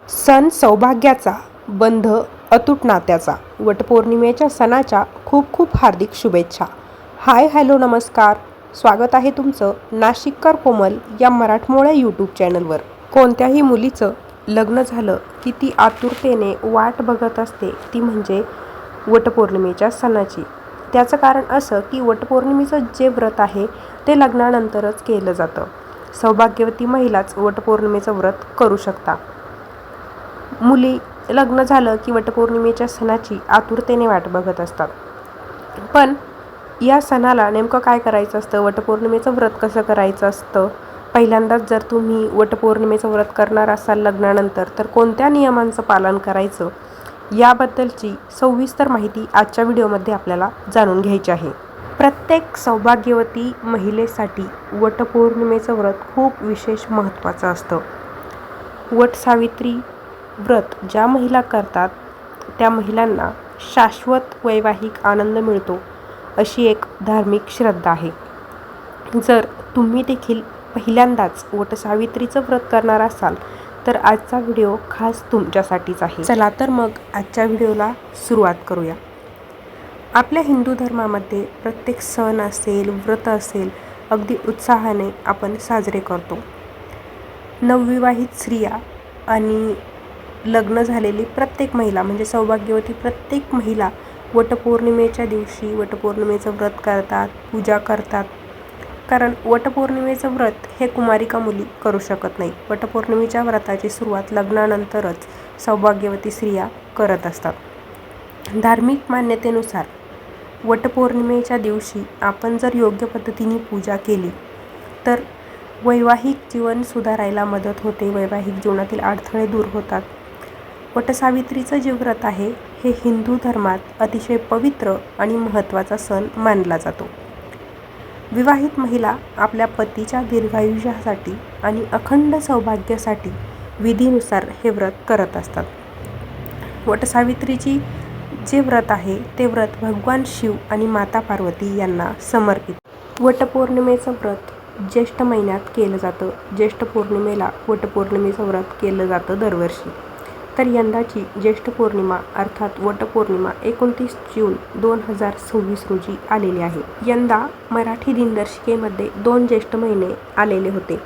सण सौभाग्याचा, बंध अतूट नात्याचा. वटपौर्णिमेच्या सणाच्या खूप खूप हार्दिक शुभेच्छा. हाय हॅलो नमस्कार. स्वागत आहे तुमचं नाशिककर कोमल या मराठमोळ्या यूट्यूब चॅनलवर. कोणत्याही मुलीचं लग्न झालं की ती आतुरतेने वाट बघत असते, ती म्हणजे वटपौर्णिमेच्या सणाची. त्याचं कारण असं की वटपौर्णिमेचं जे व्रत आहे ते लग्नानंतरच केलं जातं. सौभाग्यवती महिलाच वटपौर्णिमेचं व्रत करू शकता. मुली लग्न झालं की वटपौर्णिमेच्या सणाची आतुरतेने वाट बघत असतात. पण या सणाला नेमकं काय करायचं असतं, वटपौर्णिमेचं व्रत कसं करायचं असतं, पहिल्यांदाच जर तुम्ही वटपौर्णिमेचं व्रत करणार असाल लग्नानंतर तर कोणत्या नियमांचं पालन करायचं, याबद्दलची सविस्तर माहिती आजच्या व्हिडिओमध्ये आपल्याला जाणून घ्यायची आहे. प्रत्येक सौभाग्यवती महिलेसाठी वटपौर्णिमेचं व्रत खूप विशेष महत्त्वाचं असतं. वटसावित्री व्रत ज्या महिला करतात त्या महिलांना शाश्वत वैवाहिक आनंद मिळतो, अशी एक धार्मिक श्रद्धा आहे. जर तुम्ही देखील पहिल्यांदाच वटसावित्रीचं व्रत करणार असाल तर आजचा व्हिडिओ खास तुमच्यासाठीच आहे. चला तर मग आजच्या व्हिडिओला सुरुवात करूया. आपल्या हिंदू धर्मामध्ये प्रत्येक सण असेल, व्रत असेल, अगदी उत्साहाने आपण साजरे करतो. नवविवाहित स्त्रिया आणि लग्न झालेली प्रत्येक महिला म्हणजे सौभाग्यवती प्रत्येक महिला वटपौर्णिमेच्या दिवशी वटपौर्णिमेचं व्रत करतात, पूजा करतात. कारण वटपौर्णिमेचं व्रत हे कुमारिका मुली करू शकत नाही. वटपौर्णिमेच्या व्रताची सुरुवात लग्नानंतरच सौभाग्यवती स्त्रिया करत असतात. धार्मिक मान्यतेनुसार वटपौर्णिमेच्या दिवशी आपण जर योग्य पद्धतीने पूजा केली तर वैवाहिक जीवन सुधारायला मदत होते, वैवाहिक जीवनातील अडथळे दूर होतात. वटसावित्रीचं जे व्रत आहे हे हिंदू धर्मात अतिशय पवित्र आणि महत्त्वाचा सण मानला जातो. विवाहित महिला आपल्या पतीच्या दीर्घायुष्यासाठी आणि अखंड सौभाग्यासाठी विधीनुसार हे व्रत करत असतात. वटसावित्रीची जे व्रत आहे ते व्रत भगवान शिव आणि माता पार्वती यांना समर्पित. वटपौर्णिमेचं व्रत ज्येष्ठ महिन्यात केलं जातं. ज्येष्ठ पौर्णिमेला वटपौर्णिमेचं व्रत केलं जातं दरवर्षी. तर यंदाची ज्येष्ठ पौर्णिमा अर्थात वटपौर्णिमा 29 जून 2026 रोजी आलेली आहे. यंदा मराठी दिनदर्शिकेमध्ये 2 ज्येष्ठ महिने आलेले होते.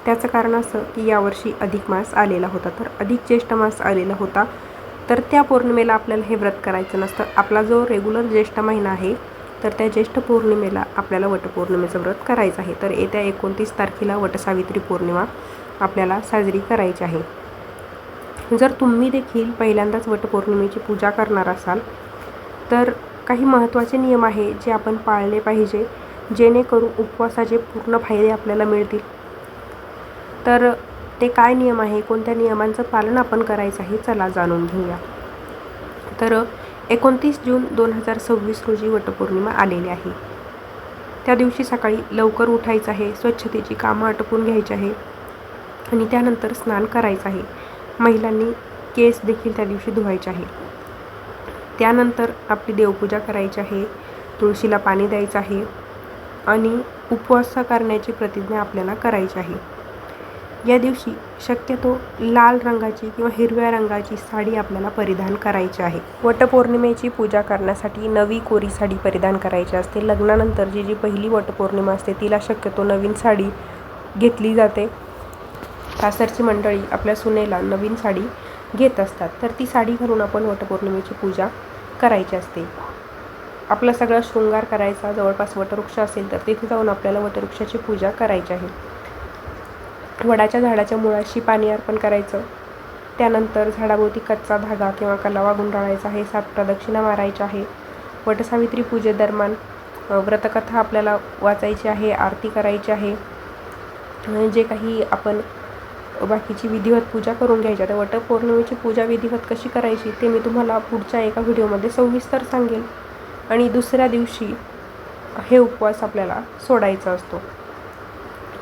त्याचं कारण असं की यावर्षी अधिक मास आलेला होता. तर अधिक ज्येष्ठ मास आलेला होता तर त्या पौर्णिमेला आपल्याला हे व्रत करायचं नसतं. आपला जो रेग्युलर ज्येष्ठ महिना आहे तर त्या ज्येष्ठ पौर्णिमेला आपल्याला वटपौर्णिमेचं व्रत करायचं आहे. तर येत्या 29 तारखेला वटसावित्री पौर्णिमा आपल्याला साजरी करायची आहे. जर तुम्ही देखील पहिल्यांदाच वटपौर्णिमेची पूजा करणार असाल तर काही महत्त्वाचे नियम आहे जे आपण पाळले पाहिजे, जेणेकरून उपवासाचे पूर्ण फायदे आपल्याला मिळतील. तर ते काय नियम आहे, कोणत्या नियमांचं पालन आपण करायचं आहे, चला जाणून घेऊया. तर 29 जून 2026 रोजी वटपौर्णिमा आलेली आहे. त्या दिवशी सकाळी लवकर उठायचं आहे, स्वच्छतेची कामं आटोपून घ्यायची आहे आणि त्यानंतर स्नान करायचं आहे. महिलांनी केस देखील त्या दिवशी धुवायचे आहे. त्यानंतर आपली देवपूजा करायची आहे, तुळशीला पाणी द्यायचं आहे आणि उपवास करण्याची प्रतिज्ञा आपल्याला करायची आहे. या दिवशी शक्यतो लाल रंगाची किंवा हिरव्या रंगाची साडी आपल्याला परिधान करायची आहे. वटपौर्णिमेची पूजा करण्यासाठी नवी कोरी साडी परिधान करायची असते. लग्नानंतरची जी पहिली वटपौर्णिमा असते तिला शक्यतो नवीन साडी घेतली जाते. सासरची मंडळी आपल्या सुनेला नवीन साडी घेत असतात. तर ती साडी घालून आपण वटपौर्णिमेची पूजा करायची असते. आपला सगळा शृंगार करायचा. जवळपास वटवृक्ष असेल तर तिथे जाऊन आपल्याला वटवृक्षाची पूजा करायची आहे. वडाच्या झाडाच्या मुळाशी पाणी अर्पण करायचं. त्यानंतर झाडाभोवती कच्चा धागा किंवा कलावा गुंडाळायचा आहे. 7 प्रदक्षिणा मारायच्या आहे. वटसावित्री पूजेदरम्यान व्रतकथा आपल्याला वाचायची आहे, आरती करायची आहे. जे काही आपण बाकीची विधिवत पूजा करून घ्यायची. तर वटपौर्णिमेची पूजा विधिवत कशी करायची ते मी तुम्हाला पुढच्या एका व्हिडिओमध्ये सविस्तर सांगेल. आणि दुसऱ्या दिवशी हे उपवास आपल्याला सोडायचा असतो.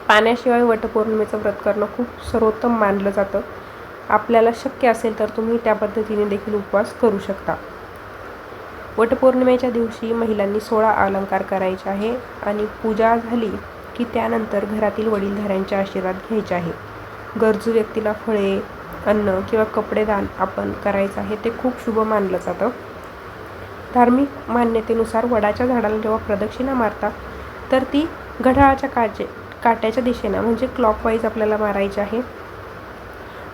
पाण्याशिवाय वटपौर्णिमेचं व्रत करणं खूप सर्वोत्तम मानलं जातं. आपल्याला शक्य असेल तर तुम्ही त्या पद्धतीने देखील उपवास करू शकता. वटपौर्णिमेच्या दिवशी महिलांनी 16 अलंकार करायचे आहे आणि पूजा झाली की त्यानंतर घरातील वडीलधाऱ्यांचे आशीर्वाद घ्यायचे आहे. गरजू व्यक्तीला फळे, अन्न किंवा कपडे दान आपण करायचं आहे, ते खूप शुभ मानलं जातं. धार्मिक मान्यतेनुसार वडाच्या झाडाला जेव्हा प्रदक्षिणा मारतात तर ती घड्याळाच्या काट्याच्या दिशेनं म्हणजे क्लॉकवाईज आपल्याला मारायची आहे.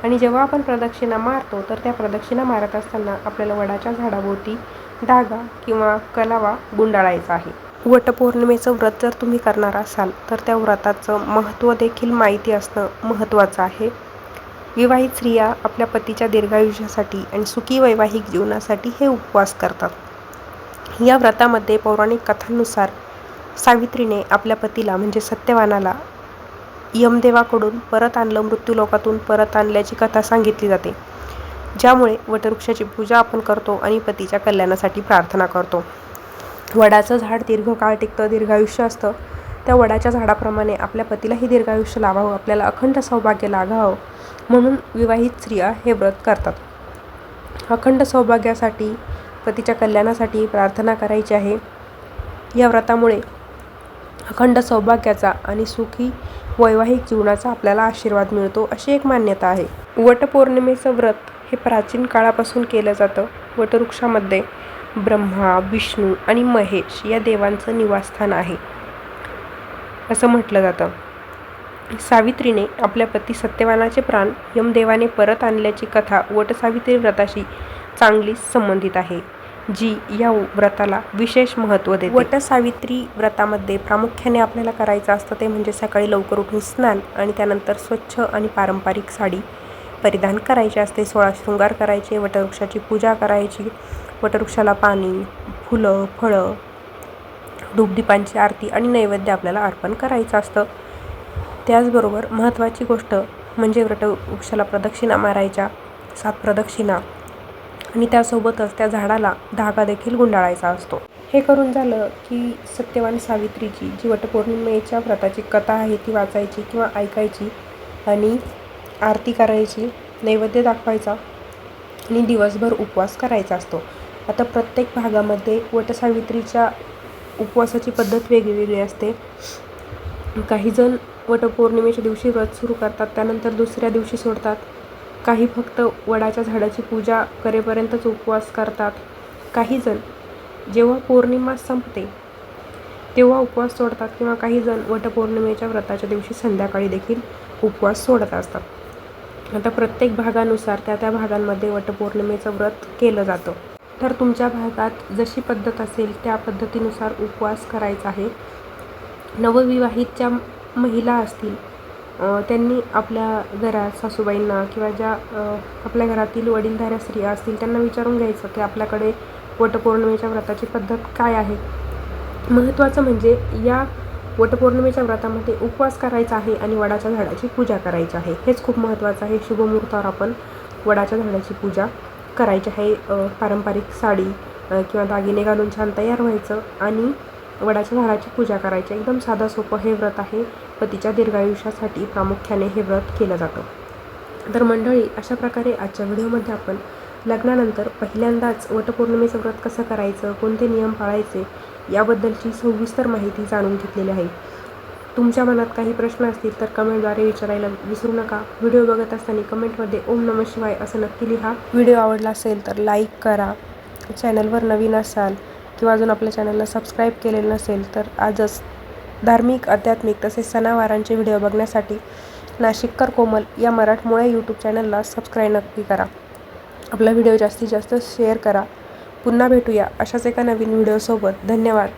आणि जेव्हा आपण प्रदक्षिणा मारतो तर त्या प्रदक्षिणा मारत असताना आपल्याला वडाच्या झाडाभोवती धागा किंवा कलावा गुंडाळायचा आहे. वटपौर्णिमेचं व्रत जर तुम्ही करणार असाल तर त्या व्रताचं महत्त्व देखील माहिती असणं महत्त्वाचं आहे. विवाहित स्त्रिया आपल्या पतीच्या दीर्घायुष्यासाठी आणि सुखी वैवाहिक जीवनासाठी हे उपवास करतात. या व्रतामध्ये पौराणिक कथांनुसार सावित्रीने आपल्या पतीला म्हणजे सत्यवानाला यमदेवाकडून परत आणलं, मृत्यूलोकातून परत आणल्याची कथा सांगितली जाते. ज्यामुळे वटवृक्षाची पूजा आपण करतो आणि पतीच्या कल्याणासाठी प्रार्थना करतो. वडाचं झाड दीर्घकाळ टिकतं, दीर्घायुष्य असतं. त्या वडाच्या झाडाप्रमाणे आपल्या पतीलाही दीर्घायुष्य लाभावं, आपल्याला अखंड सौभाग्य लागावं म्हणून विवाहित स्त्रिया हे व्रत करतात. अखंड सौभाग्यासाठी, पतीच्या कल्याणासाठी प्रार्थना करायची आहे. या व्रतामुळे अखंड सौभाग्याचा आणि सुखी वैवाहिक जीवनाचा आपल्याला आशीर्वाद मिळतो, अशी एक मान्यता आहे. वटपौर्णिमेचं व्रत हे प्राचीन काळापासून केलं जातं. वटवृक्षामध्ये ब्रह्मा, विष्णू आणि महेश या देवांचं निवासस्थान आहे असं म्हटलं जातं. सावित्रीने आपल्या पती सत्यवानाचे प्राण यमदेवाने परत आणल्याची कथा वटसावित्री व्रताशी चांगलीच संबंधित आहे, जी या व्रताला विशेष महत्त्व देते. वटसावित्री व्रतामध्ये प्रामुख्याने आपल्याला करायचं असतं ते म्हणजे सकाळी लवकर उठून स्नान आणि त्यानंतर स्वच्छ आणि पारंपरिक साडी परिधान करायची असते. 16 शृंगार करायचे, वटवृक्षाची पूजा करायची, वटवृक्षाला पाणी, फुलं, फळं, धूपदीपांची आरती आणि नैवेद्य आपल्याला अर्पण करायचं असतं. त्याचबरोबर महत्त्वाची गोष्ट म्हणजे वटवृक्षाला प्रदक्षिणा मारायच्या, 7 प्रदक्षिणा, आणि त्यासोबतच त्या झाडाला धागा देखील गुंडाळायचा असतो. हे करून झालं की सत्यवान सावित्रीची जी वटपौर्णिमेच्या व्रताची कथा आहे ती वाचायची किंवा ऐकायची आणि आरती करायची, नैवेद्य दाखवायचा आणि दिवसभर उपवास करायचा असतो. आता प्रत्येक भागामध्ये वटसावित्रीच्या उपवासाची पद्धत वेगळी असते. काही जण वटपौर्णिमेच्या दिवशी व्रत सुरू करतात, त्यानंतर दुसऱ्या दिवशी सोडतात. काही फक्त वडाच्या झाडाची पूजा करेपर्यंतच उपवास करतात. काही जण जेव्हा पौर्णिमा संपते तेव्हा उपवास सोडतात किंवा काही जण वटपौर्णिमेच्या व्रताच्या दिवशी संध्याकाळी देखील उपवास सोडत असतात. आता प्रत्येक भागानुसार त्या भागांमध्ये वटपौर्णिमेचं व्रत केलं जातं. तर तुमच्या भागात जशी पद्धत असेल त्या पद्धतीनुसार उपवास करायचा आहे. नवविवाहित ज्या महिला असतील त्यांनी आपल्या घरात सासूबाईंना किंवा ज्या आपल्या घरातील वडीलधाऱ्या स्त्रिया असतील त्यांना विचारून घ्यायचं की आपल्याकडे वटपौर्णिमेच्या व्रताची पद्धत काय आहे. महत्त्वाचं म्हणजे या वटपौर्णिमेच्या व्रतामध्ये उपवास करायचा आहे आणि वडाच्या झाडाची पूजा करायची आहे. हेच खूप महत्त्वाचं आहे. शुभमुहूर्तावर आपण वडाच्या झाडाची पूजा करायची आहे. पारंपरिक साडी किंवा दागिने घालून छान तयार व्हायचं आणि वडाच्या झाडाची पूजा करायची. एकदम साधं सोपं हे व्रत आहे. पतीच्या दीर्घायुष्यासाठी प्रामुख्याने हे व्रत केलं जातं. तर मंडळी, अशा प्रकारे आजच्या व्हिडिओमध्ये आपण लग्नानंतर पहिल्यांदाच वटपौर्णिमेचं व्रत कसं करायचं, कोणते नियम पाळायचे याबद्दलची सविस्तर माहिती जाणून घेतलेली आहे. तुमच्या मनात काही प्रश्न असतील तर कमेंटद्वारे विचारायला विसरू नका. व्हिडिओ बघत असताना कमेंटमध्ये ओम नमः शिवाय असं नक्की लिहा. व्हिडिओ आवडला असेल तर लाईक करा. चॅनलवर नवीन असाल किंवा अजून आपल्या चॅनलला सबस्क्राईब केलेलं नसेल तर आजच धार्मिक, आध्यात्मिक तसेच सणावारांचे व्हिडिओ बघण्यासाठी नाशिककर कोमल या मराठमोळ्या यूट्यूब चॅनलला सबस्क्राईब नक्की करा. आपला व्हिडिओ जास्तीत जास्त शेअर करा. पुन्हा भेटूया अशाच एका नवीन व्हिडिओसोबत. धन्यवाद.